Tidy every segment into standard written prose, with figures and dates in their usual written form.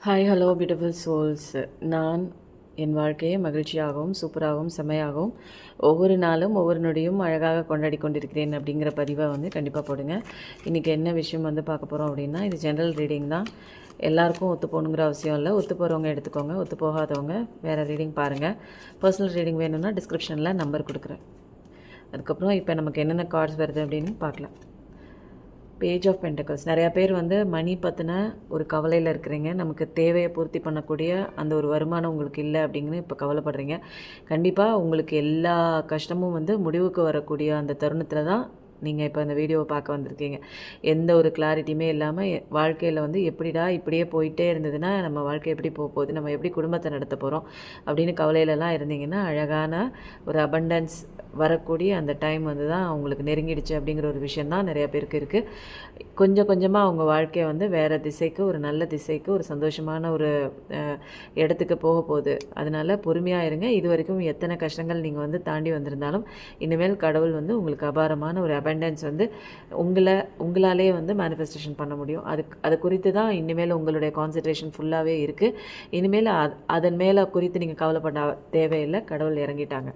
Hi hello beautiful souls. நான் என் வாழ்க்கையை மகிழ்ச்சியாகவும் சூப்பராகவும் செம்மையாகவும் ஒவ்வொரு நாளும் ஒவ்வொரு நொடியும் அழகாக கொண்டாடி கொண்டிருக்கிறேன் அப்படிங்கிற பதிவை கண்டிப்பாக போடுங்க. இன்றைக்கி என்ன விஷயம் பார்க்க போகிறோம் அப்படின்னா, இது ஜென்ரல் ரீடிங் தான். எல்லாருக்கும் ஒத்து போகணுங்கிற அவசியம் இல்லை. ஒத்து போகிறவங்க எடுத்துக்கோங்க, ஒத்து போகாதவங்க வேறு ரீடிங் பாருங்கள். பர்சனல் ரீடிங் வேணும்னா டிஸ்கிரிப்ஷனில் நம்பர் கொடுக்குறேன். அதுக்கப்புறம் இப்போ நமக்கு என்னென்ன கார்ட்ஸ் வருது அப்படின்னு பார்க்கலாம். Page of pentacles. நிறையா பேர் மணி பற்றின ஒரு கவலையில் இருக்கிறீங்க. நமக்கு தேவையை பூர்த்தி பண்ணக்கூடிய அந்த ஒரு வருமானம் உங்களுக்கு இல்லை அப்படிங்கன்னு இப்போ கவலைப்படுறீங்க. கண்டிப்பாக உங்களுக்கு எல்லா கஷ்டமும் முடிவுக்கு வரக்கூடிய அந்த தருணத்தில் தான் நீங்கள் இப்போ அந்த வீடியோவை பார்க்க வந்திருக்கீங்க. எந்த ஒரு கிளாரிட்டியுமே இல்லாமல் வாழ்க்கையில் எப்படிடா இப்படியே போயிட்டே இருந்ததுன்னா நம்ம வாழ்க்கை எப்படி போக போகுது, நம்ம எப்படி குடும்பத்தை நடத்த போகிறோம் அப்படின்னு கவலையிலலாம் இருந்தீங்கன்னா, அழகான ஒரு அபண்டன்ஸ் வரக்கூடிய அந்த டைம் தான் அவங்களுக்கு நெருங்கிடுச்சு அப்படிங்கிற ஒரு விஷயந்தான் நிறையா பேருக்கு இருக்குது. கொஞ்சம் கொஞ்சமாக அவங்க வாழ்க்கையை வேறு திசைக்கு, ஒரு நல்ல திசைக்கு, ஒரு சந்தோஷமான ஒரு இடத்துக்கு போக போகுது. அதனால் பொறுமையாக இருங்க. இது வரைக்கும் எத்தனை கஷ்டங்கள் நீங்கள் தாண்டி வந்திருந்தாலும் இனிமேல் கடவுள் உங்களுக்கு அபாரமான ஒரு அபண்டன்ஸ் உங்களாலே மேனிஃபெஸ்டேஷன் பண்ண முடியும். அது குறித்து தான் இனிமேல் உங்களுடைய கான்சன்ட்ரேஷன் ஃபுல்லாகவே இருக்குது. இனிமேல் அதன் மேலே குறித்து நீங்கள் கவலைப்பட தேவையில்லை. கடவுள் இறங்கிட்டாங்க.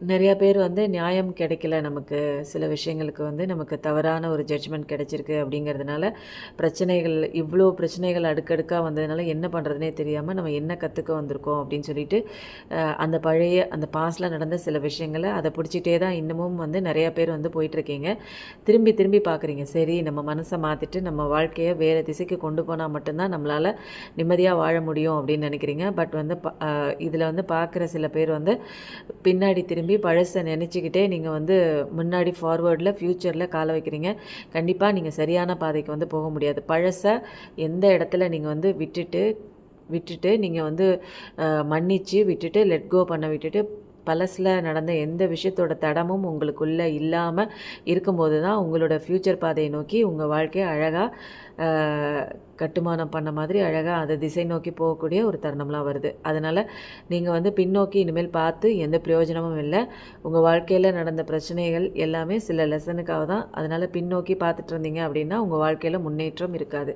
நிறையா பேர் நியாயம் கிடைக்கல, நமக்கு சில விஷயங்களுக்கு நமக்கு தவறான ஒரு ஜட்ஜ்மெண்ட் கிடைச்சிருக்கு அப்படிங்கிறதுனால பிரச்சனைகள், இவ்வளோ பிரச்சனைகள் அடுக்கடுக்காக வந்ததுனால என்ன பண்ணுறதுனே தெரியாமல் நம்ம என்ன கற்றுக்க வந்திருக்கோம் அப்படின்னு சொல்லிட்டு அந்த பழைய அந்த பாஸ்டில் நடந்த சில விஷயங்களை அதை பிடிச்சிட்டே தான் இன்னமும் நிறையா பேர் போயிட்டுருக்கீங்க. திரும்பி திரும்பி பார்க்குறீங்க, சரி நம்ம மனசை மாற்றிட்டு நம்ம வாழ்க்கையை வேறு திசைக்கு கொண்டு போனால் மட்டும்தான் நம்மளால் நிம்மதியாக வாழ முடியும் அப்படின்னு நினைக்கிறீங்க. பட் இதில் பார்க்குற சில பேர் பின்னாடி திரும்பி பழசை நினச்சிக்கிட்டே நீங்கள் முன்னாடி ஃபார்வேர்டில் ஃப்யூச்சரில் காலை வைக்கிறீங்க. கண்டிப்பாக நீங்கள் சரியான பாதைக்கு போக முடியாது. பழசை எந்த இடத்துல நீங்கள் விட்டுட்டு நீங்கள் மன்னிச்சு விட்டுட்டு லெட் கோ பண்ண விட்டுட்டு பழசில் நடந்த எந்த விஷயத்தோட தடமும் உங்களுக்குள்ளே இல்லாமல் இருக்கும்போது தான் உங்களோட ஃப்யூச்சர் பாதையை நோக்கி உங்கள் வாழ்க்கையை அழகாக கட்டுமானம் பண்ண மாதிரி அழகாக அதை திசை நோக்கி போகக்கூடிய ஒரு தருணம்லாம் வருது. அதனால் நீங்கள் பின்னோக்கி இனிமேல் பார்த்து எந்த பிரயோஜனமும் இல்லை. உங்கள் வாழ்க்கையில் நடந்த பிரச்சனைகள் எல்லாமே சில லெசனுக்காக தான். அதனால் பின்னோக்கி பார்த்துட்டு இருந்தீங்க அப்படின்னா உங்கள் வாழ்க்கையில் முன்னேற்றம் இருக்காது.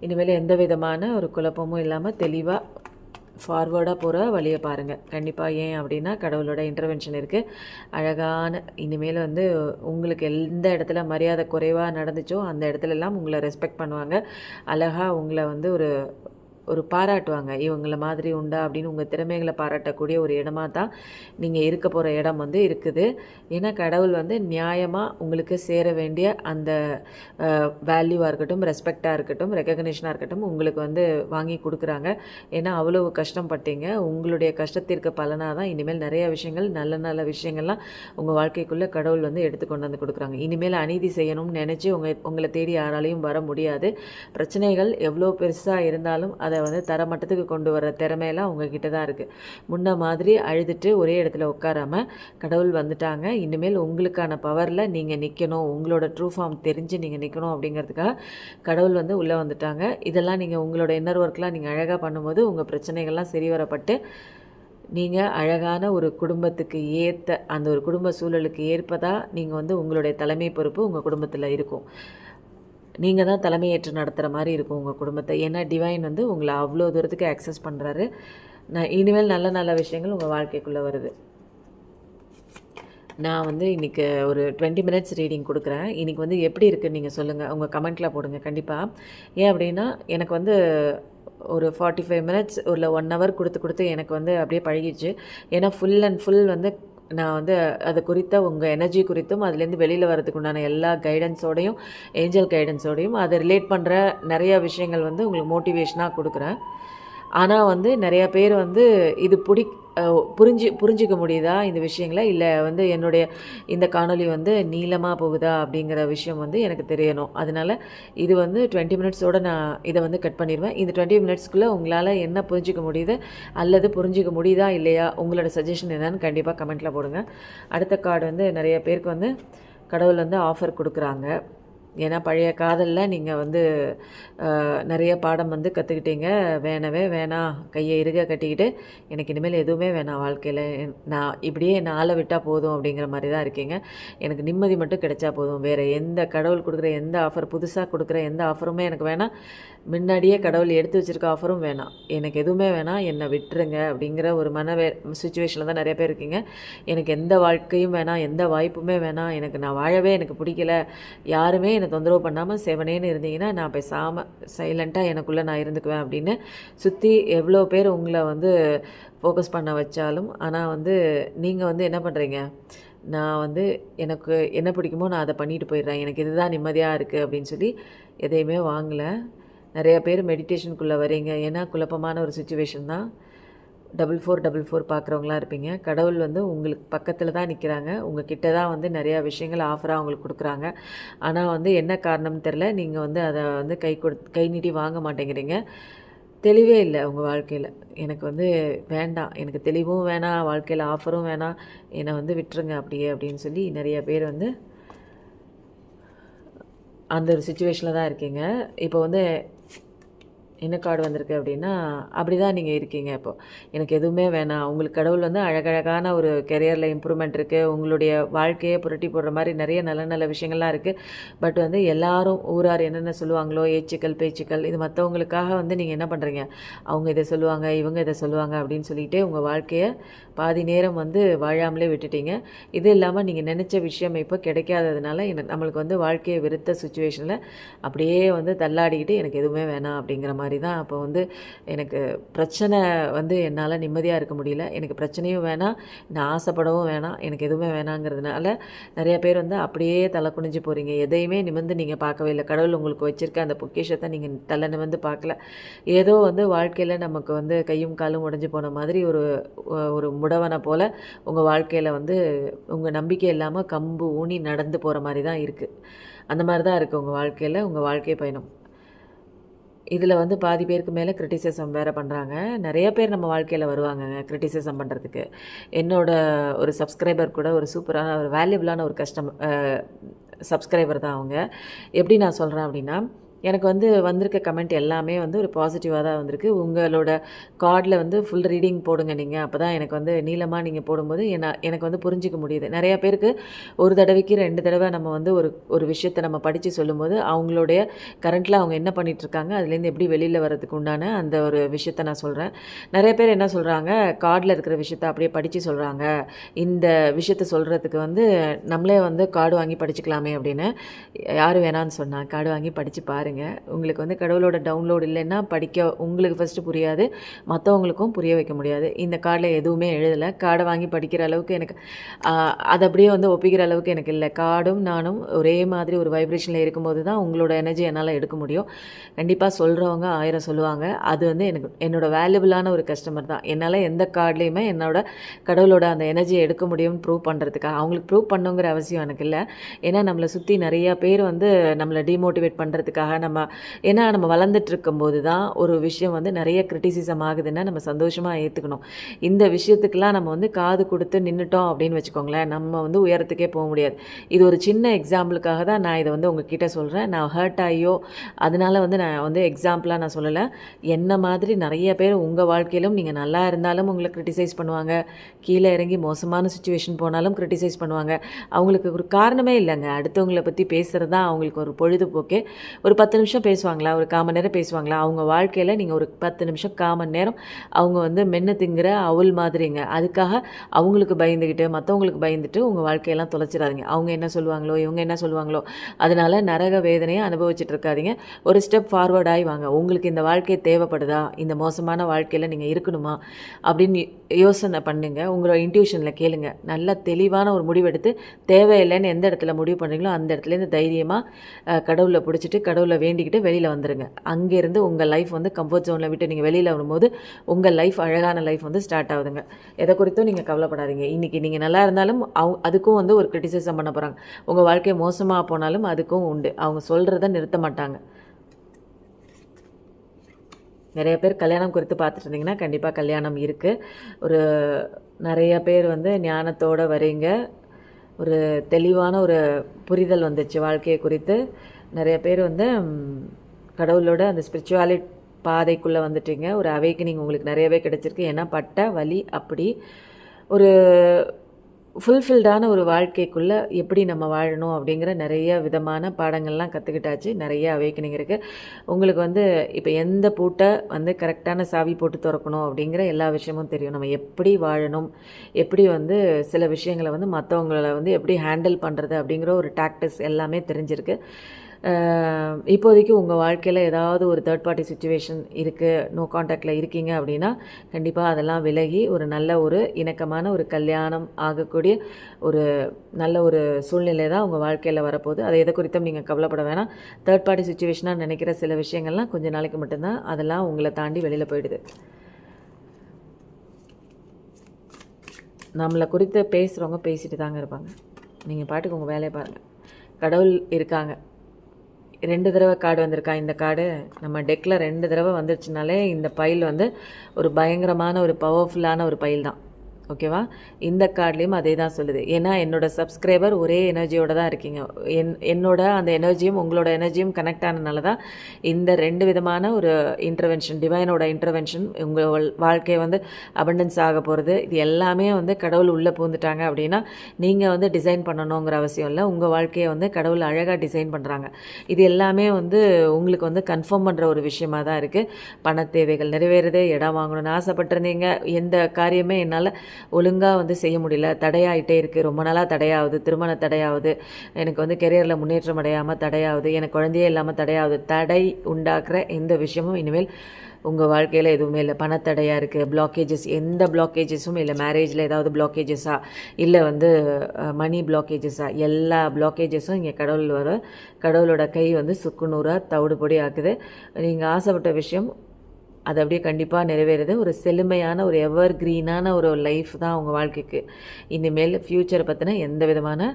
இனிமேல் எந்த விதமான ஒரு குழப்பமும் இல்லாமல் தெளிவாக ஃபார்வேர்டாக போகிற வழியை பாருங்கள். கண்டிப்பாக. ஏன் அப்படின்னா கடவுளோட இன்டர்வென்ஷன் இருக்குது. அழகான இனிமேல் உங்களுக்கு எந்த இடத்துல மரியாதை குறைவாக நடந்துச்சோ அந்த இடத்துலலாம் உங்களை ரெஸ்பெக்ட் பண்ணுவாங்க. அழகாக உங்களை ஒரு பாராட்டுவாங்க. இவங்கள மாதிரி உண்டா அப்படின்னு உங்கள் திறமைகளை பாராட்டக்கூடிய ஒரு இடமா தான் நீங்கள் இருக்க போகிற இடம் இருக்குது. ஏன்னா கடவுள் நியாயமாக உங்களுக்கு சேர வேண்டிய அந்த வேல்யூவாக இருக்கட்டும், ரெஸ்பெக்டாக இருக்கட்டும், ரெக்கக்னிஷனாக இருக்கட்டும் உங்களுக்கு வாங்கி கொடுக்குறாங்க. ஏன்னா அவ்வளவு கஷ்டப்பட்டீங்க. உங்களுடைய கஷ்டத்திற்கு பலனாக தான் இனிமேல் நிறைய விஷயங்கள், நல்ல நல்ல விஷயங்கள்லாம் உங்கள் வாழ்க்கைக்குள்ளே கடவுள் எடுத்து கொண்டு கொடுக்குறாங்க. இனிமேல் அநீதி செய்யணும்னு நினச்சி உங்களை தேடி யாராலையும் வர முடியாது. பிரச்சனைகள் எவ்வளோ பெருசாக இருந்தாலும் அதை தரமட்டத்துக்கு கொண்டு வர திறமையெல்லாம் உங்ககிட்ட தான் இருக்குது. முன்ன மாதிரி அழுதுட்டு ஒரே இடத்துல உட்காராமல் கடவுள் வந்துட்டாங்க. இனிமேல் உங்களுக்கான பவரில் நீங்கள் நிற்கணும், உங்களோட ட்ரூ ஃபார்ம் தெரிஞ்சு நீங்கள் நிற்கணும் அப்படிங்கிறதுக்காக கடவுள் உள்ளே வந்துட்டாங்க. இதெல்லாம் நீங்கள் உங்களோட இன்னர் ஒர்க்லாம் நீங்கள் அழகாக பண்ணும்போது உங்கள் பிரச்சனைகள்லாம் சரி வரப்பட்டு நீங்கள் அழகான ஒரு குடும்பத்துக்கு ஏற்ற அந்த ஒரு குடும்ப சூழலுக்கு ஏற்பதாக நீங்கள் உங்களுடைய தலைமை பொறுப்பு உங்கள் குடும்பத்தில் இருக்கும். நீங்கள் தான் தலைமையேற்று நடத்துகிற மாதிரி இருக்கும் உங்கள் குடும்பத்தை. ஏன்னா டிவைன் உங்களை அவ்வளோ தூரத்துக்கு ஆக்சஸ் பண்ணுறாரு. இனிமேல் நல்ல நல்ல விஷயங்கள் உங்கள் வாழ்க்கைக்குள்ளே வருது. நான் இன்றைக்கி ஒரு 20 மினிட்ஸ் ரீடிங் கொடுக்குறேன். இன்றைக்கி எப்படி இருக்குதுன்னு நீங்கள் சொல்லுங்கள், உங்கள் கமெண்ட்டில் போடுங்க கண்டிப்பாக. ஏன் அப்படின்னா எனக்கு ஒரு 45 மினிட்ஸ் இல்லை 1 ஹவர் கொடுத்து எனக்கு அப்படியே பழகிடுச்சு. ஏன்னா ஃபுல் அண்ட் ஃபுல் நான் அது குறித்த உங்கள் எனர்ஜி குறித்தும் அதுலேருந்து வெளியில் வரதுக்கு உண்டான எல்லா கைடன்ஸோடையும், ஏஞ்சல் கைடன்ஸோடையும் அதை ரிலேட் பண்ணுற நிறையா விஷயங்கள் உங்களுக்கு மோட்டிவேஷனாக கொடுக்குறேன். ஆனால் நிறையா பேர் இது புரிஞ்சிக்க முடியுதா இந்த விஷயங்களை, இல்லை என்னுடைய இந்த காணொலி நீளமாக போகுதா அப்படிங்கிற விஷயம் எனக்கு தெரியணும். அதனால் இது 20 மினிட்ஸோடு நான் இதை கட் பண்ணிடுவேன். இந்த 20 மினிட்ஸ்க்குள்ளே உங்களால் என்ன புரிஞ்சிக்க முடியுது அல்லது புரிஞ்சிக்க முடியுதா இல்லையா, உங்களோட சஜஷன் என்னன்னு கண்டிப்பாக கமெண்ட்டில் போடுங்க. அடுத்த கார்டு நிறைய பேருக்கு கடவுள் ஆஃபர் கொடுக்குறாங்க. ஏன்னா பழைய காதலில் நீங்கள் வந்து நிறைய பாடம் வந்து கற்றுக்கிட்டீங்க. வேணவே வேணாம், கையை இறுக கட்டிக்கிட்டு எனக்கு இனிமேல் எதுவுமே வேணாம் வாழ்க்கையில், நான் இப்படியே என்னை ஆள விட்டால் போதும் அப்படிங்கிற மாதிரி தான் இருக்கீங்க. எனக்கு நிம்மதி மட்டும் கிடைச்சா போதும், வேறு எந்த கடவுள் கொடுக்குற எந்த ஆஃபர், புதுசாக கொடுக்குற எந்த ஆஃபருமே எனக்கு வேணாம், முன்னாடியே கடவுள் எடுத்து வச்சுருக்க ஆஃபரும் வேணாம், எனக்கு எதுவுமே வேணாம், என்னை விட்டுருங்க அப்படிங்கிற ஒரு சுச்சுவேஷனில் தான் நிறைய பேர் இருக்கீங்க. எனக்கு எந்த வாழ்க்கையும் வேணாம், எந்த வாய்ப்புமே வேணாம், நான் வாழவே எனக்கு பிடிக்கல, யாருமே என்னை தொந்தரவு பண்ணாமல் செவனேன்னு இருந்தீங்கன்னா நான் பேசாமல் சைலண்ட்டாக எனக்குள்ளே நான் இருந்துக்குவேன் அப்படின்னு சுற்றி எவ்வளோ பேர் உங்களை வந்து ஃபோக்கஸ் பண்ண வச்சாலும், ஆனால் வந்து நீங்கள் வந்து என்ன பண்ணுறீங்க, நான் வந்து எனக்கு என்ன பிடிக்குமோ நான் அதை பண்ணிட்டு போயிடுறேன், எனக்கு இதுதான் நிம்மதியாக இருக்குது அப்படின்னு சொல்லி எதையுமே வாங்கலை. நிறைய பேர் மெடிடேஷனுக்குள்ளே வரீங்க, ஏன்னா குழப்பமான ஒரு சுச்சுவேஷன் தான். 4444 பார்க்குறவங்களாம் இருப்பீங்க. கடவுள் வந்து உங்களுக்கு பக்கத்தில் தான் நிற்கிறாங்க, உங்கள் கிட்ட தான் வந்து நிறையா விஷயங்கள் ஆஃபராக அவங்களுக்கு கொடுக்குறாங்க. ஆனால் வந்து என்ன காரணம்னு தெரில, நீங்கள் வந்து அதை வந்து கை நீட்டி வாங்க மாட்டேங்கிறீங்க. தெளிவே இல்லை உங்கள் வாழ்க்கையில். எனக்கு வந்து வேண்டாம், எனக்கு தெளிவும் வேணாம், வாழ்க்கையில் ஆஃபரும் வேணாம், என்னை வந்து விட்டுருங்க அப்படியே அப்படின்னு சொல்லி நிறைய பேர் வந்து அந்த ஒரு சுச்சுவேஷனில் தான் இருக்கீங்க. இப்போ வந்து என்ன கார்டு வந்திருக்கு அப்படின்னா, அப்படி தான் நீங்கள் இருக்கீங்க இப்போது. எனக்கு எதுவுமே வேணாம், உங்களுக்கு கடவுள் வந்து அழகழகான ஒரு கெரியரில் இம்ப்ரூவ்மெண்ட் இருக்குது, உங்களுடைய வாழ்க்கையை புரட்டி போடுற மாதிரி நிறைய நல்ல நல்ல விஷயங்கள்லாம் இருக்குது. பட் வந்து எல்லாரும் ஊரார் என்னென்ன சொல்லுவாங்களோ, ஏச்சுக்கள் பேச்சுக்கள், இது மற்றவங்களுக்காக வந்து நீங்கள் என்ன பண்ணுறீங்க, அவங்க இதை சொல்லுவாங்க, இவங்க இதை சொல்லுவாங்க அப்படின்னு சொல்லிட்டு உங்கள் வாழ்க்கையை பாதி நேரம் வந்து வாழாமலே விட்டுட்டீங்க. இது இல்லாமல் நீங்கள் நினச்ச விஷயம் இப்போ கிடைக்காததுனால நம்மளுக்கு வந்து வாழ்க்கையை வெறுத்த சுச்சுவேஷனில் அப்படியே வந்து தள்ளாடிக்கிட்டு எனக்கு எதுவுமே வேணாம் அப்படிங்கிற மாதிரி தான். அப்போ வந்து எனக்கு பிரச்சனை வந்து என்னால் நிம்மதியாக இருக்க முடியல, எனக்கு பிரச்சனையும் வேணாம், நான் ஆசைப்படவும் வேணாம், எனக்கு எதுவுமே வேணாங்கிறதுனால நிறைய பேர் வந்து அப்படியே தலை குனிஞ்சு போகிறீங்க. எதையுமே நிமிர்ந்து நீங்கள் பார்க்கவே இல்லை. கடவுள் உங்களுக்கு வச்சுருக்க அந்த பொக்கிஷத்தை நீங்கள் தலை நிமிர்ந்து பார்க்கல. ஏதோ வந்து வாழ்க்கையில் நமக்கு வந்து கையும் காலும் உடைஞ்சு போன மாதிரி ஒரு ஒரு முடவனை போல் உங்கள் வாழ்க்கையில் வந்து உங்கள் நம்பிக்கை இல்லாமல் கம்பு ஊனி நடந்து போகிற மாதிரி தான் இருக்குது. அந்த மாதிரி தான் இருக்குது உங்கள் வாழ்க்கையில், உங்கள் வாழ்க்கை பயணம். இதில் வந்து பாதி பேருக்கு மேலே கிரிட்டிசிசம் வேறு பண்ணுறாங்க. நிறைய பேர் நம்ம வாழ்க்கையில் வருவாங்கங்க கிரிட்டிசிசம் பண்ணுறதுக்கு. என்னோட ஒரு சப்ஸ்கிரைபர் கூட ஒரு சூப்பரான ஒரு வேல்யூபிளான ஒரு சப்ஸ்கிரைபர் தான் அவங்க. எப்படி நான் சொல்கிறேன் அப்படின்னா, எனக்கு வந்து வந்திருக்க கமெண்ட் எல்லாமே வந்து ஒரு பாசிட்டிவாக தான் வந்திருக்கு. உங்களோட கார்டில் வந்து ஃபுல் ரீடிங் போடுங்க நீங்கள், அப்போ தான் எனக்கு வந்து நீளமாக நீங்கள் போடும்போது எனக்கு வந்து புரிஞ்சிக்க முடியுது. நிறைய பேருக்கு ஒரு தடவைக்கு 2 தடவை நம்ம வந்து ஒரு விஷயத்தை நம்ம படித்து சொல்லும்போது அவங்களுடைய கரண்ட்டில் அவங்க என்ன பண்ணிகிட்ருக்காங்க, அதுலேருந்து எப்படி வெளியில் வர்றதுக்கு உண்டான அந்த ஒரு விஷயத்தை நான் சொல்கிறேன். நிறைய பேர் என்ன சொல்கிறாங்க, கார்டில் இருக்கிற விஷயத்தை அப்படியே படித்து சொல்கிறாங்க, இந்த விஷயத்தை சொல்கிறதுக்கு வந்து நம்மளே வந்து கார்டு வாங்கி படிச்சுக்கலாமே அப்படின்னு. யார் வேணான்னு சொன்னால் கார்டு வாங்கி படித்து பாருங்கள். உங்களுக்கு வந்து கடவுளோட டவுன்லோட் இல்லைன்னா படிக்க உங்களுக்கு ஃபஸ்ட்டு புரியாது, மற்றவங்களுக்கும் புரிய வைக்க முடியாது. இந்த கார்டில் எதுவுமே எழுதலை, கார்டை வாங்கி படிக்கிற அளவுக்கு எனக்கு அதை அப்படியே வந்து ஒப்பிக்கிற அளவுக்கு எனக்கு இல்லை. கார்டும் நானும் ஒரே மாதிரி ஒரு வைப்ரேஷனில் இருக்கும்போது தான் உங்களோட எனர்ஜி என்னால் எடுக்க முடியும். கண்டிப்பாக சொல்கிறவங்க 1000 சொல்லுவாங்க, அது வந்து என்னோடய வேல்யூபிளான ஒரு கஸ்டமர் தான். என்னால் எந்த கார்ட்லேயுமே என்னோட கடவுளோட அந்த எனர்ஜியை எடுக்க முடியும்னு ப்ரூவ் பண்ணுறதுக்காக, அவங்களுக்கு ப்ரூவ் பண்ணுங்கிற அவசியம் எனக்கு இல்லை. ஏன்னா நம்மளை சுற்றி நிறையா பேர் வந்து நம்மளை டிமோட்டிவேட் பண்ணுறதுக்காக ஏன்னா நம்ம வளர்ந்துட்டு இருக்கும்போது தான் ஒரு விஷயம் வந்து நிறைய கிரிட்டிசிசம் ஆகுதுன்னா நம்ம சந்தோஷமாக ஏற்றுக்கணும். இந்த விஷயத்துக்கெல்லாம் நம்ம வந்து காது கொடுத்து நின்றுட்டோம் அப்படின்னு வச்சுக்கோங்களேன், நம்ம வந்து உயரத்துக்கே போக முடியாது. இது ஒரு சின்ன எக்ஸாம்பிளுக்காக தான் நான் இதை வந்து உங்ககிட்ட சொல்கிறேன். நான் ஹர்ட் ஆகியோ அதனால் வந்து நான் வந்து எக்ஸாம்பிளாக நான் சொல்லலை. என்ன மாதிரி நிறைய பேர் உங்கள் வாழ்க்கையிலும் நீங்கள் நல்லா இருந்தாலும் உங்களை கிரிட்டிசைஸ் பண்ணுவாங்க, கீழே இறங்கி மோசமான சுச்சுவேஷன் போனாலும் கிரிட்டிசைஸ் பண்ணுவாங்க. அவங்களுக்கு ஒரு காரணமே இல்லைங்க, அடுத்தவங்களை பற்றி பேசுகிறது தான் அவங்களுக்கு ஒரு பொழுதுபோக்கே. ஒரு 10 நிமிஷம் பேசுவாங்களா, ஒரு 1/4 மணி நேரம் பேசுவாங்களா, அவங்க வாழ்க்கையில் நீங்கள் ஒரு 10 நிமிஷம் 1/4 மணி நேரம் அவங்க வந்து மென்று திங்கிற அவுல் மாதிரிங்க. அதுக்காக அவங்களுக்கு பயந்துக்கிட்டு மற்றவங்களுக்கு பயந்துட்டு உங்கள் வாழ்க்கையெல்லாம் தொலைச்சிடாதீங்க. அவங்க என்ன சொல்லுவாங்களோ, இவங்க என்ன சொல்லுவாங்களோ, அதனால் நரக வேதனையை அனுபவிச்சுட்டு இருக்காதீங்க. ஒரு ஸ்டெப் ஃபார்வர்ட் ஆகி வாங்க. உங்களுக்கு இந்த வாழ்க்கை தேவைப்படுதா, இந்த மோசமான வாழ்க்கையில் நீங்கள் இருக்கணுமா அப்படின்னு யோசனை பண்ணுங்க. உங்களோட இன்ட்யூஷனில் கேளுங்க. நல்ல தெளிவான ஒரு முடிவெடுத்து தேவையில்லைன்னு எந்த இடத்துல முடிவு பண்ணுறீங்களோ அந்த இடத்துலேருந்து தைரியமாக கடவுளை பிடிச்சிட்டு கடவுளை வேண்டிக்கிட்டு வெளியில் வந்துடுங்க. அங்கேருந்து உங்கள் லைஃப் வந்து கம்ஃபர்ட் ஜோனில் விட்டு நீங்கள் வெளியில் வரும்போது உங்கள் லைஃப் அழகான லைஃப் வந்து ஸ்டார்ட் ஆகுதுங்க. எதை குறித்தும் நீங்கள் கவலைப்படாதீங்க. இன்றைக்கி நீங்கள் நல்லா இருந்தாலும் அதுக்கும் வந்து ஒரு கிரிட்டிசிசம் பண்ண போகிறாங்க. உங்கள் வாழ்க்கை மோசமாக போனாலும் அதுக்கும் உண்டு. அவங்க சொல்கிறத நிறுத்த மாட்டாங்க. நிறைய பேர் கல்யாணம் குறித்து பார்த்துட்டு இருந்தீங்கன்னா கண்டிப்பாக கல்யாணம் இருக்குது. ஒரு நிறைய பேர் வந்து ஞானத்தோடு வரீங்க, ஒரு தெளிவான ஒரு புரிதல் வந்துச்சு வாழ்க்கையை குறித்து. நிறைய பேர் வந்து கடவுளோட அந்த ஸ்பிரிச்சுவாலிட்டி பாதைக்குள்ளே வந்துட்டீங்க. ஒரு அவேக்கனிங் உங்களுக்கு நிறையவே கிடச்சிருக்கு. ஏன்னா பட்ட வலி அப்படி ஒரு ஃபுல்ஃபில்டான ஒரு வாழ்க்கைக்குள்ளே எப்படி நம்ம வாழணும் அப்படிங்கிற நிறைய விதமான பாடங்கள்லாம் கற்றுக்கிட்டாச்சு. நிறைய அவேக்கனிங் இருக்குது. உங்களுக்கு வந்து இப்போ எந்த பூட்டை வந்து கரெக்டான சாவி போட்டு திறக்கணும் அப்படிங்கிற எல்லா விஷயமும் தெரியும். நம்ம எப்படி வாழணும், எப்படி வந்து சில விஷயங்களை வந்து மற்றவங்களை வந்து எப்படி ஹேண்டில் பண்ணுறது அப்படிங்கிற ஒரு டாக்டிக்ஸ் எல்லாமே தெரிஞ்சிருக்கு. இப்போதைக்கு உங்கள் வாழ்க்கையில் ஏதாவது ஒரு தேர்ட் பார்ட்டி சுச்சுவேஷன் இருக்குது, நோ காண்டாக்டில் இருக்கீங்க அப்படின்னா கண்டிப்பாக அதெல்லாம் விலகி ஒரு நல்ல ஒரு இணக்கமான ஒரு கல்யாணம் ஆகக்கூடிய ஒரு நல்ல ஒரு சூழ்நிலை தான் உங்கள் வாழ்க்கையில் வரப்போகுது. அதை எதை குறித்தும் நீங்கள் கவலைப்பட வேணாம். தேர்ட் பார்ட்டி சுச்சுவேஷனாக நினைக்கிற சில விஷயங்கள்லாம் கொஞ்சம் நாளைக்கு மட்டும்தான், அதெல்லாம் உங்களை தாண்டி வெளியில் போயிடுது. நம்மளை குறித்து பேசுகிறவங்க பேசிட்டு தாங்க இருப்பாங்க. நீங்கள் பாட்டுக்கு உங்கள் வேலையை பாருங்கள். கடவுள் இருக்காங்க. 2 தடவை கார்டு வந்திருக்கா. இந்த கார்டு நம்ம டெக்கில் 2 தடவை வந்துருச்சுனாலே இந்த பைல் வந்து ஒரு பயங்கரமான ஒரு பவர்ஃபுல்லான ஒரு பைல் தான். ஓகேவா? இந்த கார்ட்லேயும் அதே தான் சொல்லுது. ஏன்னா என்னோடய சப்ஸ்கிரைபர் ஒரே எனர்ஜியோடு தான் இருக்கீங்க. என்னோட அந்த எனர்ஜியும் உங்களோட எனர்ஜியும் கனெக்ட் ஆனதுனால தான் இந்த 2 விதமான ஒரு இன்டர்வென்ஷன், டிவைனோட இன்டர்வென்ஷன் உங்கள் வாழ்க்கையை வந்து அபண்டன்ஸ் ஆக போகிறது. இது எல்லாமே வந்து கடவுள் உள்ளே பூந்துட்டாங்க அப்படின்னா நீங்கள் வந்து டிசைன் பண்ணணுங்கிற அவசியம் இல்லை. உங்கள் வாழ்க்கையை வந்து கடவுள் அழகாக டிசைன் பண்ணுறாங்க. இது எல்லாமே வந்து உங்களுக்கு வந்து கன்ஃபார்ம் பண்ணுற ஒரு விஷயமாக தான் இருக்குது. பண தேவைகள் நிறைவேறுது, இடம் வாங்கணும்னு ஆசைப்பட்டிருந்தீங்க, எந்த காரியமே என்னால் ஒழுங்காக வந்து செய்ய முடியல, தடையாகிட்டே இருக்குது, ரொம்ப நாளாக தடையாகுது, திருமண தடையாகுது, எனக்கு வந்து கெரியரில் முன்னேற்றம் அடையாமல் தடையாகுது, எனக்கு குழந்தையே இல்லாமல் தடையாகுது. தடை உண்டாக்குற எந்த விஷயமும் இனிமேல் உங்கள் வாழ்க்கையில் எதுவுமே இல்லை. பணத்தடையாக இருக்குது, பிளாக்கேஜஸ், எந்த பிளாக்கேஜஸும் இல்லை. மேரேஜில் ஏதாவது பிளாக்கேஜஸா, இல்லை வந்து மணி பிளாக்கேஜஸா, எல்லா பிளாக்கேஜஸும் இங்கே கடவுளோட கை வந்து சுக்குநூறாக தவிடு பொடி ஆக்குது. நீங்கள் ஆசைப்பட்ட விஷயம் அது அப்படியே கண்டிப்பாக நிறைவேறுது. ஒரு செழுமையான ஒரு எவர் க்ரீனான ஒரு லைஃப் தான் உங்கள் வாழ்க்கைக்கு. இனிமேல் ஃப்யூச்சரை பற்றின எந்த விதமான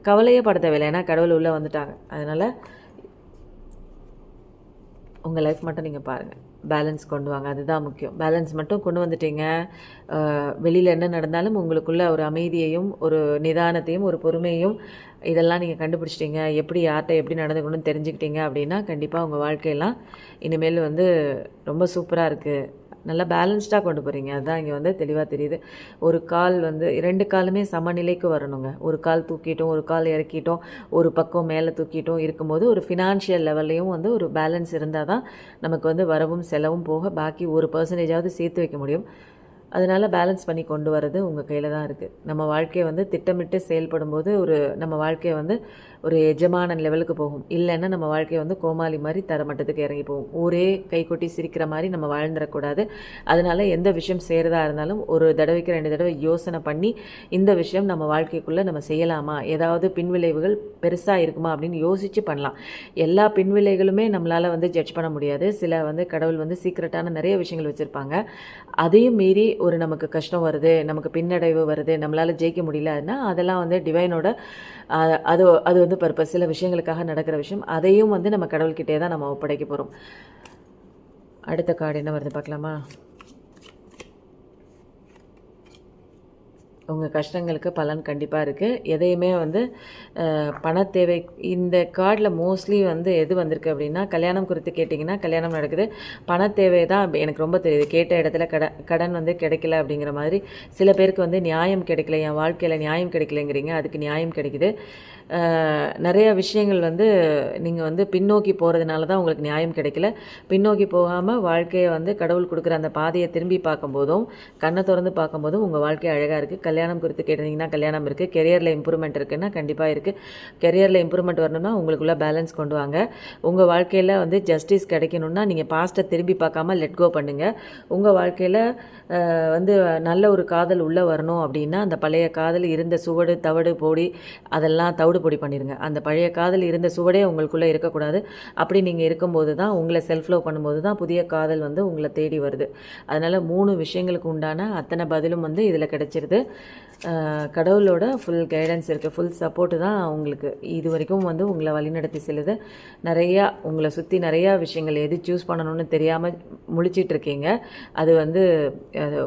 கவலையே பட தேவையில்லை. ஏன்னா கடவுள் உள்ளே வந்துட்டாங்க. அதனால் உங்கள் லைஃப் மட்டும் நீங்கள் பாருங்கள், பேலன்ஸ் கொண்டு வாங்க, அதுதான் முக்கியம். பேலன்ஸ் மட்டும் கொண்டு வந்துட்டீங்க. வெளியில் என்ன நடந்தாலும் உங்களுக்குள்ள ஒரு அமைதியையும் ஒரு நிதானத்தையும் ஒரு பொறுமையும் இதெல்லாம் நீங்கள் கண்டுபிடிச்சிட்டிங்க. எப்படி யார்கிட்ட எப்படி நடந்துக்கணும்னு தெரிஞ்சுக்கிட்டீங்க அப்படின்னா கண்டிப்பாக உங்கள் வாழ்க்கையெல்லாம் இனிமேல் வந்து ரொம்ப சூப்பராக இருக்குது. நல்லா பேலன்ஸ்டாக கொண்டு போகிறீங்க. அதுதான் இங்கே வந்து தெளிவாக தெரியுது. ஒரு கால் வந்து 2 காலுமே சமநிலைக்கு வரணுங்க. ஒரு கால் தூக்கிட்டோம், ஒரு கால் இறக்கிட்டோம், ஒரு பக்கம் மேலே தூக்கிட்டோம் இருக்கும்போது ஒரு ஃபினான்ஷியல் லெவல்லையும் வந்து ஒரு பேலன்ஸ் இருந்தால் தான் நமக்கு வந்து வரவும் செலவும் போக பாக்கி 1% சேர்த்து வைக்க முடியும். அதனால் பேலன்ஸ் பண்ணி கொண்டு வரது உங்கள் கையில் தான் இருக்குது. நம்ம வாழ்க்கையை வந்து திட்டமிட்டு செயல்படும் போது நம்ம வாழ்க்கையை வந்து ஒரு எஜமான லெவலுக்கு போகும். இல்லைன்னா நம்ம வாழ்க்கையை வந்து கோமாளி மாதிரி தரமட்டத்துக்கு இறங்கி போகும். ஒரே கை கொட்டி சிரிக்கிற மாதிரி நம்ம வாழ்ந்துடக்கூடாது. அதனால் எந்த விஷயம் செய்கிறதா இருந்தாலும் ஒரு தடவைக்கு 2 தடவை யோசனை பண்ணி இந்த விஷயம் நம்ம வாழ்க்கைக்குள்ளே நம்ம செய்யலாமா, ஏதாவது பின்விளைவுகள் பெருசாக இருக்குமா அப்படின்னு யோசித்து பண்ணலாம். எல்லா பின்விளைகளுமே நம்மளால் வந்து ஜட்ஜ் பண்ண முடியாது. சில வந்து கடவுள் வந்து சீக்ரெட்டான நிறைய விஷயங்கள் வச்சுருப்பாங்க. அதையும் மீறி ஒரு நமக்கு கஷ்டம் வருது, நமக்கு பின்னடைவு வருது, நம்மளால் ஜெயிக்க முடியலன்னா அதெல்லாம் வந்து டிவைனோட அது வந்து பர்பஸ். சில விஷயங்களுக்காக நடக்கிற விஷயம், அதையும் வந்து நம்ம கடவுள்கிட்டே தான் நம்ம ஒப்படைக்க போகிறோம். அடுத்த கார்டு என்ன வருது பார்க்கலாமா? உங்கள் கஷ்டங்களுக்கு பலன் கண்டிப்பாக இருக்குது. எதையுமே வந்து பணத்தேவை இந்த கார்டில் மோஸ்ட்லி வந்து எது வந்திருக்கு அப்படின்னா கல்யாணம் குறித்து கேட்டிங்கன்னா கல்யாணம் நடக்குது. பணத்தேவை தான் எனக்கு ரொம்ப தெரியுது. கேட்ட இடத்துல கடன் வந்து கிடைக்கல அப்படிங்கிற மாதிரி. சில பேருக்கு வந்து நியாயம் கிடைக்கல, என் வாழ்க்கையில் நியாயம் கிடைக்கலங்கிறீங்க, அதுக்கு நியாயம் கிடைக்குது. நிறைய விஷயங்கள் வந்து நீங்கள் வந்து பின்னோக்கி போகிறதுனால தான் உங்களுக்கு நியாயம் கிடைக்கல. பின்னோக்கி போகாமல் வாழ்க்கையை வந்து கடவுள் கொடுக்குற அந்த பாதையை திரும்பி பார்க்கும்போதும் கண்ணை திறந்து பார்க்கும்போதும் உங்கள் வாழ்க்கை அழகாக இருக்குது. கல்யாணம் குறித்து கேட்டிங்கன்னா கல்யாணம் இருக்குது. கெரியரில் இம்ப்ரூவ்மெண்ட் இருக்குன்னா கண்டிப்பாக இருக்குது. கெரியரில் இம்ப்ரூவ்மெண்ட் வரணும்னா உங்களுக்குள்ள பேலன்ஸ் கொண்டு வாங்க. உங்கள் வாழ்க்கையில் வந்து ஜஸ்டிஸ் கிடைக்கணும்னா நீங்கள் பாஸ்ட்டை திரும்பி பார்க்காம லெட் கோ பண்ணுங்கள். உங்கள் வாழ்க்கையில் வந்து நல்ல ஒரு காதல் உள்ளே வரணும் அப்படின்னா அந்த பழைய காதல் இருந்த சுவடு தவடு பொடி அதெல்லாம் தவிடு பொடி பண்ணிடுங்க. அந்த பழைய காதல் இருந்த சுவடே உங்களுக்குள்ளே இருக்கக்கூடாது. அப்படி நீங்கள் இருக்கும்போது தான் உங்களை செல்ஃப் லவ் பண்ணும்போது தான் புதிய காதல் வந்து உங்களை தேடி வருது. அதனால் 3 விஷயங்களுக்கு உண்டான அத்தனை பதிலும் வந்து இதில் கிடைச்சிருது. கடவுளோட ஃபுல் கைடன்ஸ் இருக்குது, ஃபுல் சப்போர்ட்டு தான் உங்களுக்கு இது வரைக்கும் வந்து உங்களை வழிநடத்தி செல்லுது. நிறையா உங்களை சுற்றி நிறையா விஷயங்கள் எது சூஸ் பண்ணணும்னு தெரியாமல் முழிச்சிட்டு இருக்கீங்க. அது வந்து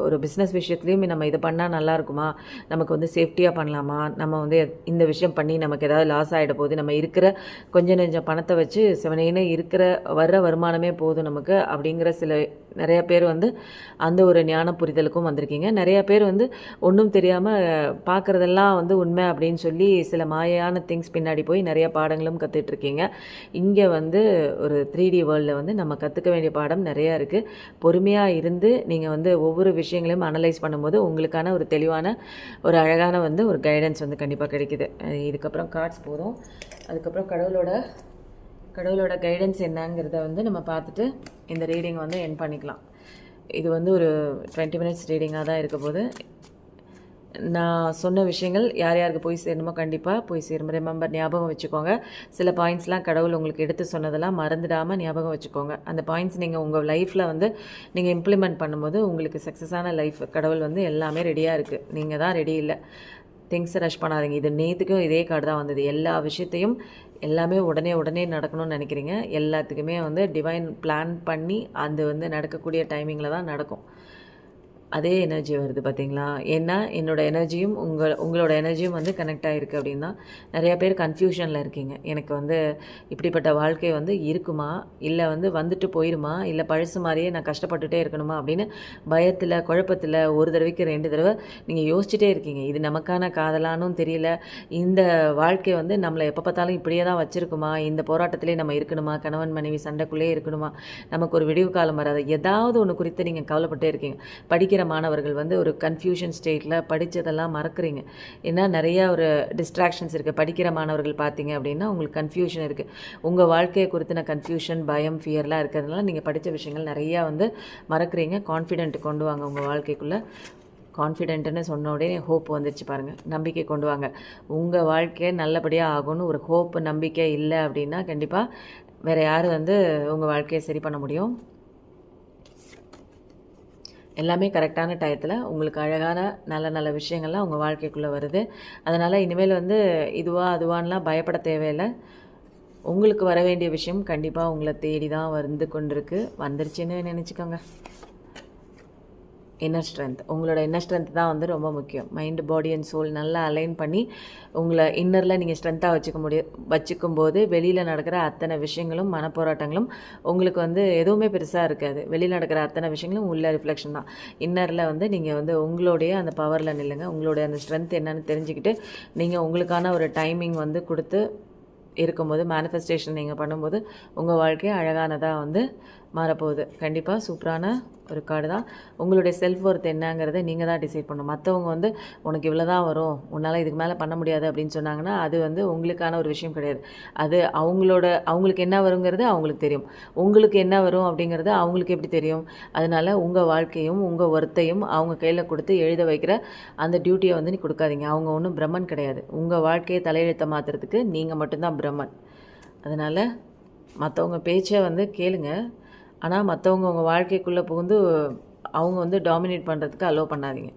ஒரு பிஸ்னஸ் விஷயத்துலேயும் நம்ம இதை பண்ணால் நல்லாயிருக்குமா, நமக்கு வந்து சேஃப்டியாக பண்ணலாமா, நம்ம வந்து இந்த விஷயம் பண்ணி நமக்கு ஏதாவது லாஸ் ஆகிட போகுது, நம்ம இருக்கிற கொஞ்சம் நெஞ்சம் பணத்தை வச்சு சிவனேன்னு இருக்கிற வர்ற வருமானமே போதும் நமக்கு அப்படிங்கிற நிறையா பேர் வந்து அந்த ஒரு ஞான புரிதலுக்கும் வந்திருக்கீங்க. நிறையா பேர் வந்து ஒன்றும் தெரியாமல் பார்க்குறதெல்லாம் வந்து உண்மை அப்படின்னு சொல்லி சில மாயான திங்ஸ் பின்னாடி போய் நிறைய பாடங்களும் கற்றுட்ருக்கீங்க. இங்கே வந்து ஒரு 3D வேர்ல்டில் வந்து நம்ம கற்றுக்க வேண்டிய பாடம் நிறையா இருக்குது. பொறுமையாக இருந்து நீங்கள் வந்து ஒவ்வொரு விஷயங்களையும் அனலைஸ் பண்ணும்போது உங்களுக்கான ஒரு தெளிவான ஒரு அழகான வந்து ஒரு கைடன்ஸ் வந்து கண்டிப்பாக கிடைக்குது. இதுக்கப்புறம் கார்ட்ஸ் போதும். அதுக்கப்புறம் கடவுளோட கைடன்ஸ் என்னங்கிறத வந்து நம்ம பார்த்துட்டு இந்த ரீடிங் வந்து எண்ட் பண்ணிக்கலாம். இது வந்து ஒரு 20 மினிட்ஸ் ரீடிங்காக தான் இருக்க போது. நான் சொன்ன விஷயங்கள் யார் யாருக்கு போய் சேரணுமோ கண்டிப்பாக போய் சேரும். ரிமெம்பர், ஞாபகம் வச்சுக்கோங்க. சில பாயிண்ட்ஸ்லாம் கடவுள் உங்களுக்கு எடுத்து சொன்னதெல்லாம் மறந்துடாமல் ஞாபகம் வச்சுக்கோங்க. அந்த பாயிண்ட்ஸ் நீங்கள் உங்கள் லைஃப்பில் வந்து நீங்கள் இம்ப்ளிமெண்ட் பண்ணும்போது உங்களுக்கு சக்ஸஸான லைஃப் கடவுள் வந்து எல்லாமே ரெடியாக இருக்குது. நீங்கள் தான் ரெடி இல்லை. திங்ஸை ரஷ் பண்ணாதீங்க. இது நேற்றுக்கும் இதே கார்டு தான் வந்தது. எல்லா விஷயத்தையும் எல்லாமே உடனே நடக்கணும்னு நினைக்கிறீங்க. எல்லாத்துக்குமே வந்து டிவைன் பிளான் பண்ணி அது வந்து நடக்கக்கூடிய டைமிங்கில் தான் நடக்கும். அதே எனர்ஜி வருது பார்த்தீங்களா? ஏன்னா என்னோடய எனர்ஜியும் உங்களோட எனர்ஜியும் வந்து கனெக்ட் ஆகிருக்கு அப்படின்னா நிறையா பேர் கன்ஃபியூஷனில் இருக்கீங்க. எனக்கு வந்து இப்படிப்பட்ட வாழ்க்கை வந்து இருக்குமா, இல்லை வந்து வந்துட்டு போயிடுமா, இல்லை பழசு மாதிரியே நான் கஷ்டப்பட்டுட்டே இருக்கணுமா அப்படின்னு பயத்தில் குழப்பத்தில் ஒரு தடவைக்கு 2 தடவை நீங்கள் யோசிச்சுட்டே இருக்கீங்க. இது நமக்கான காதலானும் தெரியல. இந்த வாழ்க்கை வந்து நம்மளை எப்போ பார்த்தாலும் இப்படியே தான் வச்சுருக்குமா, இந்த போராட்டத்திலே நம்ம இருக்கணுமா, கணவன் மனைவி சண்டைக்குள்ளே இருக்கணுமா, நமக்கு ஒரு விடிவு காலம் வராது, ஏதாவது ஒன்று குறித்து நீங்கள் கவலைப்பட்டே இருக்கீங்க. படிக்கிற மாணவர்கள் வந்து ஒரு கன்ஃபியூஷன் ஸ்டேட்டில் படித்ததெல்லாம் மறக்கிறீங்க. ஏன்னா நிறையா ஒரு டிஸ்ட்ராக்ஷன்ஸ் இருக்குது. படிக்கிற மாணவர்கள் பார்த்தீங்க அப்படின்னா உங்களுக்கு கன்ஃபியூஷன் இருக்குது. உங்கள் வாழ்க்கையை குறித்தின கன்ஃபியூஷன், பயம், ஃபியர்லாம் இருக்கிறதுனால நீங்கள் படித்த விஷயங்கள் நிறையா வந்து மறக்கிறீங்க. கான்ஃபிடென்ட் கொண்டு வாங்க உங்கள் வாழ்க்கைக்குள்ளே. கான்ஃபிடென்ட்டுன்னு சொன்ன உடனே ஹோப் வந்துடுச்சு பாருங்கள். நம்பிக்கை கொண்டு வாங்க. உங்கள் வாழ்க்கையை நல்லபடியாக ஆகும்னு ஒரு ஹோப், நம்பிக்கை இல்லை அப்படின்னா கண்டிப்பாக வேறு யார் வந்து உங்கள் வாழ்க்கையை சரி பண்ண முடியும்? எல்லாமே கரெக்டான டயத்தில் உங்களுக்கு அழகான நல்ல விஷயங்கள்லாம் உங்கள் வாழ்க்கைக்குள்ளே வருது. அதனால் இனிமேல் வந்து அதுவான்லாம் பயப்பட தேவையில்லை. உங்களுக்கு வர வேண்டிய விஷயம் கண்டிப்பாக உங்களை தேடி தான் வந்து கொண்டிருக்கு. வந்துருச்சுன்னு நினச்சிக்கோங்க. இன்னர் ஸ்ட்ரென்த், உங்களோட இன்னர் ஸ்ட்ரென்த் தான் வந்து ரொம்ப முக்கியம். மைண்டு, பாடி அண்ட் சோல் நல்லா அலைன் பண்ணி உங்களை இன்னரில் நீங்கள் ஸ்ட்ரென்த்தாக வச்சுக்கும்போது வெளியில் நடக்கிற அத்தனை விஷயங்களும், மனப்போராட்டங்களும் உங்களுக்கு வந்து எதுவுமே பெருசாக இருக்காது. வெளியில் நடக்கிற அத்தனை விஷயங்களும் உள்ள ரிஃப்ளெக்ஷன் தான். இன்னரில் வந்து நீங்கள் வந்து உங்களுடைய அந்த பவரில் நில்லுங்க. உங்களுடைய அந்த ஸ்ட்ரென்த் என்னன்னு தெரிஞ்சுக்கிட்டு நீங்கள் உங்களுக்கான ஒரு டைமிங் வந்து கொடுத்து இருக்கும்போது, மேனிஃபெஸ்டேஷன் நீங்கள் பண்ணும்போது உங்கள் வாழ்க்கை அழகானதாக வந்து மாறப்போகுது. கண்டிப்பாக சூப்பரான ஒரு கார்டு தான். உங்களுடைய செல்ஃப் ஒர்த் என்னங்கிறத நீங்கள் தான் டிசைட் பண்ணணும். மற்றவங்க வந்து உனக்கு இவ்வளோ தான் வரும், உன்னால் இதுக்கு மேலே பண்ண முடியாது அப்படின்னு சொன்னாங்கன்னா அது வந்து உங்களுக்கான ஒரு விஷயம் கிடையாது. அது அவங்களுக்கு என்ன வருங்கிறது அவங்களுக்கு தெரியும். உங்களுக்கு என்ன வரும் அப்படிங்கிறது அவங்களுக்கு எப்படி தெரியும்? அதனால் உங்கள் வாழ்க்கையும் உங்கள் ஒர்த்தையும் அவங்க கையில் கொடுத்து எழுத வைக்கிற அந்த டியூட்டியை வந்து நீ கொடுக்காதீங்க. அவங்க ஒன்றும் பிரம்மன் கிடையாது. உங்கள் வாழ்க்கையை தலையெழுத்த மாற்றுறதுக்கு நீங்கள் மட்டும்தான் பிரம்மன். அதனால் மற்றவங்க பேச்சை வந்து கேளுங்க. ஆனால் மற்றவங்க உங்கள் வாழ்க்கைக்குள்ளே புகுந்து அவங்க வந்து டாமினேட் பண்ணுறதுக்கு அலோவ் பண்ணாதீங்க.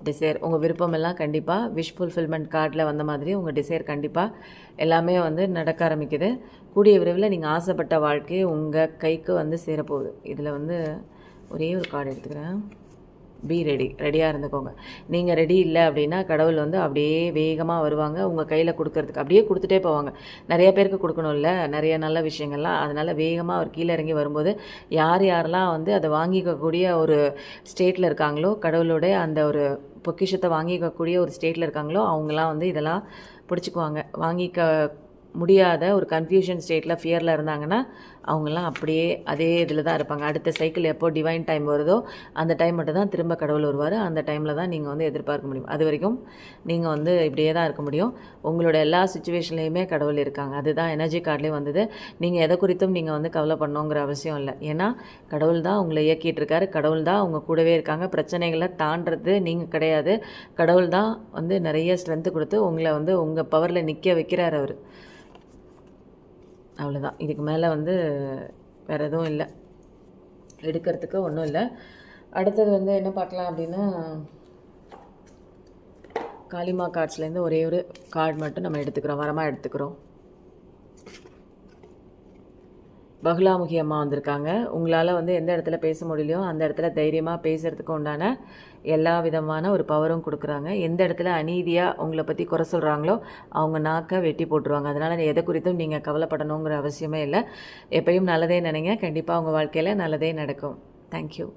டிசைர், உங்கள் விருப்பமெல்லாம் கண்டிப்பாக விஷ் ஃபுல்ஃபில்மெண்ட் கார்டில் வந்த மாதிரி உங்கள் டிசைர் கண்டிப்பாக எல்லாமே வந்து நடக்க ஆரம்பிக்குது. கூடிய விரைவில் நீங்கள் ஆசைப்பட்ட வாழ்க்கை உங்கள் கைக்கு வந்து சேரப்போகுது. இதில் வந்து ஒரே ஒரு கார்டு எடுத்துக்கிறேன். பி ரெடியாக இருந்துக்கோங்க. நீங்கள் ரெடி இல்லை அப்படின்னா கடவுள் வந்து அப்படியே வேகமாக வருவாங்க உங்கள் கையில் கொடுக்கறதுக்கு. அப்படியே கொடுத்துட்டே போவாங்க. நிறைய பேருக்கு கொடுக்கணும்ல நிறைய நல்ல விஷயங்கள்லாம். அதனால் வேகமாக அவர் கீழே இறங்கி வரும்போது யாரெல்லாம் வந்து அதை வாங்கிக்கக்கூடிய ஒரு ஸ்டேட்டில் இருக்காங்களோ, கடவுளோட அந்த ஒரு பொக்கிஷத்தை வாங்கிக்கக்கூடிய ஒரு ஸ்டேட்டில் இருக்காங்களோ அவங்களாம் வந்து இதெல்லாம் பிடிச்சிக்குவாங்க. வாங்கிக்க முடியாத ஒரு கன்ஃபியூஷன் ஸ்டேட்டில் ஃபியரில் இருந்தாங்கன்னா அவங்கெல்லாம் அப்படியே அதே இதில் தான் இருப்பாங்க. அடுத்த சைக்கிள் எப்போ டிவைன் டைம் வருதோ அந்த டைம் மட்டும் தான் திரும்ப கடவுள் வருவார். அந்த டைமில் தான் நீங்கள் வந்து எதிர்பார்க்க முடியும். அது வரைக்கும் நீங்கள் வந்து இப்படியே தான் இருக்க முடியும். உங்களோட எல்லா சுச்சுவேஷன்லேயுமே கடவுள் இருக்காங்க. அதுதான் எனர்ஜி கார்ட்லேயும் வந்தது. நீங்கள் எதை குறித்தும் நீங்கள் வந்து கவலை பண்ணணுங்கிற அவசியம் இல்லை. ஏன்னா கடவுள் தான் உங்களை இயக்கிட்டு இருக்காரு. கடவுள் தான் உங்கள் கூடவே இருக்காங்க. பிரச்சனைகளை தாண்டது நீங்கள் கிடையாது. கடவுள் தான் வந்து நிறைய ஸ்ட்ரென்த்து கொடுத்து உங்களை வந்து உங்கள் பவரில் நிற்க வைக்கிறார் அவர். அவ்வளோதான். இதுக்கு மேலே வந்து வேறு எதுவும் இல்லை, எடுக்கிறதுக்கு ஒன்றும் இல்லை. அடுத்தது வந்து என்ன பார்க்கலாம் அப்படின்னா காளிமா கார்ட்ஸ்லேருந்து ஒரே ஒரு கார்டு மட்டும் நம்ம எடுத்துக்கிறோம், வரமாக எடுத்துக்கிறோம். பகுலாமுகி அம்மா வந்திருக்காங்க. உங்களால் வந்து எந்த இடத்துல பேச முடியலையோ அந்த இடத்துல தைரியமாக பேசுகிறதுக்கு உண்டான எல்லா விதமான ஒரு பவரும் கொடுக்குறாங்க. எந்த இடத்துல அநீதியாக உங்களை பற்றி குறை சொல்கிறாங்களோ அவங்க நாக்கை வெட்டி போட்டுருவாங்க. அதனால் எதை குறித்தும் நீங்கள் கவலைப்படணுங்கிற அவசியமே இல்லை. எப்பயும் நல்லதே நினைங்க, கண்டிப்பாக உங்கள் வாழ்க்கையில் நல்லதே நடக்கும். தேங்க்யூ.